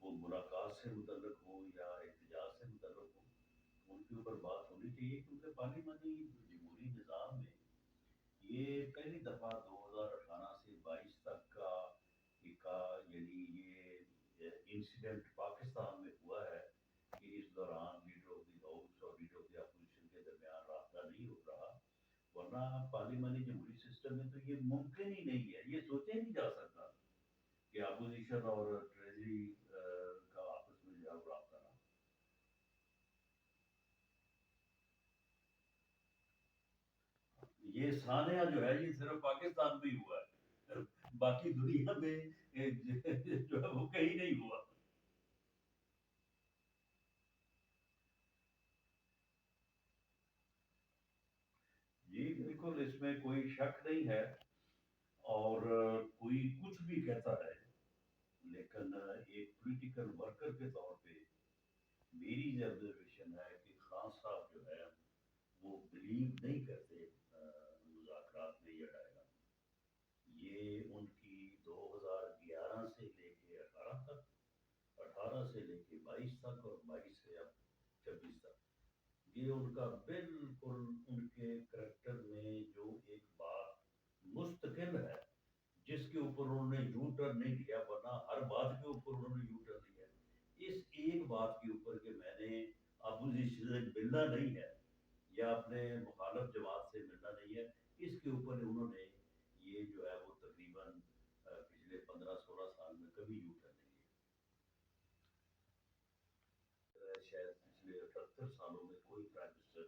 وہ ملاقات سے متعلق ہو یا احتجاج سے متعلق ہو، ان کے اوپر بات ہونی چاہیے، کیونکہ پارلیمانی جمہوری نظام میں یہ پہلی دفعہ 2018 سے 22 تک کا یعنی یہ انسیڈنٹ پاکستان میں ہوا ہے کہ اس دوران لیڈر آف دی ہاؤس اور لیڈر آف دی اپوزیشن کے درمیان رابطہ نہیں ہو رہا، ورنہ پارلیمانی جمہوری سسٹم میں تو یہ ممکن ہی نہیں ہے، یہ سوچا ہی نہیں جا سکتا کہ اپوزیشن اور ٹریجری کا آپس میں جو ہے وہ رابطہ نہ ہو۔ یہ سانحہ جو ہے یہ صرف پاکستان میں ہی ہوا ہے، باقی دنیا میں جو ہے وہ کہیں نہیں ہوا۔ جی بالکل، اس میں کوئی شک نہیں ہے، اور کوئی کچھ بھی کہتا ہے، لیکن ایک پولیٹیکل ورکر کے طور پہ میری یہ آبزرویشن ہے کہ خان صاحب جو ہے وہ بلیو نہیں کرتے مذاکرات میں یا ڈائلاگ میں۔ یہ ان کی 2011 سے لے کے 18 تک، 18 سے لے کے 22 تک، اور 22 سے اب 26 تک، یہ ان کا بالکل ان کے کریکٹر میں جو ایک بات مستقل ہے، جس کے اوپر انہوں نے یو ٹرن نہیں لیا، ورنہ ہر بات کے اوپر انہوں نے یو ٹرن لیا، اس ایک بات کے اوپر کہ میں نے اپوزیشن سے ملنا نہیں ہے یا اپنے مخالف جماعت سے ملنا نہیں ہے، اس کے اوپر انہوں نے یہ جو ہے وہ تقریباً پچھلے 15 16 سال میں کبھی یو ٹرن نہیں لیا۔ شاید پچھلے 78 سالوں میں کوئی پرائم منسٹر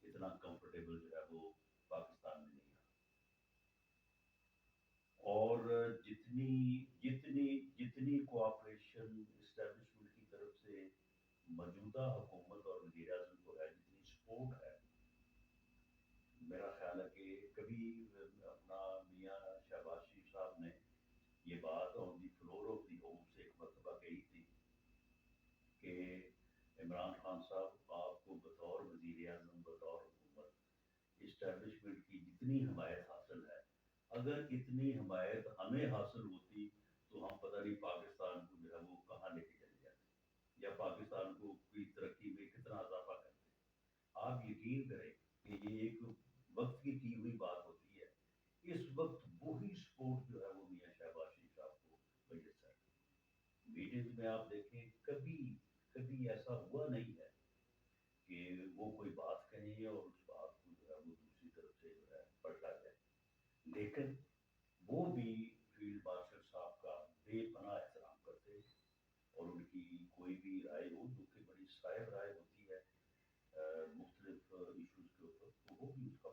اتنا کمفرٹیبل جو ہے وہ پاکستان میں نہیں رہا، اور جتنی کوآپریشن اسٹیبلشمنٹ کی طرف سے موجودہ حکومت اور وزیر اعظم کو ہے، جتنی سپورٹ ہے، میرا خیال ہے کہ کبھی اپنا میاں شہباز شریف صاحب نے یہ بات آن دی فلور آف دی ہوم سے ایک مرتبہ کہی تھی کہ عمران خان صاحب آپ کو بطور وزیر اعظم، بطور حکومت اسٹیبلشمنٹ کی جتنی حمایت حاصل ہے، اگر اتنی حمایت ہمیں حاصل ہوتی تو ہم پتہ نہیں پاکستان کو جو ہے وہ کہاں لے کے چلے جاتے، یا پاکستان کو کی ترقی میں کتنا اضافہ کرتے۔ آپ یقین کریں کہ یہ ایک وقت کی ہوئی بات ہوتی ہے، اس وقت وہی سپورٹ جو ہے وہ میاں شہباز شریف صاحب کو میسر ہے۔ میٹنگ میں آپ دیکھیں کبھی کبھی ایسا ہوا نہیں ہے کہ وہ کوئی بات کہیں اور اس بات کو جو ہے وہ دوسری طرف سے جو ہے پلٹا جائے، لیکن وہ بھی فیلڈ مارشل صاحب کا بے پناہ احترام کرتے ہیں، اور ان کی کوئی بھی رائے ہو جو کہ بڑی صائب رائے ہوتی ہے مختلف ایشوز کے اوپر، تو وہ بھی اس کا